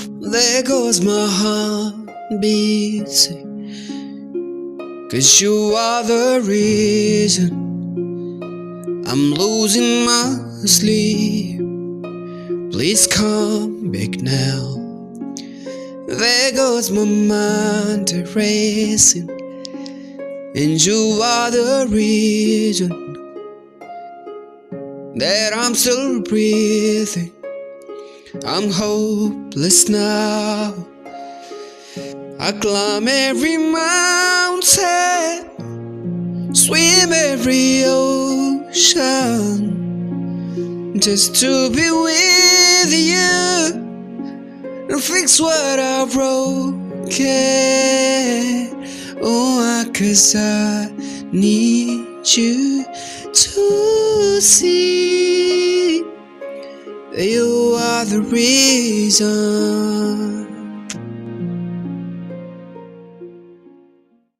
There goes my heart beating, 'cause you are the reason I'm losing my sleep. Please come back now. There goes my mind racing, and you are the reason that I'm still breathing. I'm hopeless now. I climb every mountain, swim every ocean, just to be with you and fix what I've broken. Oh, 'cause I need you to see you are the reason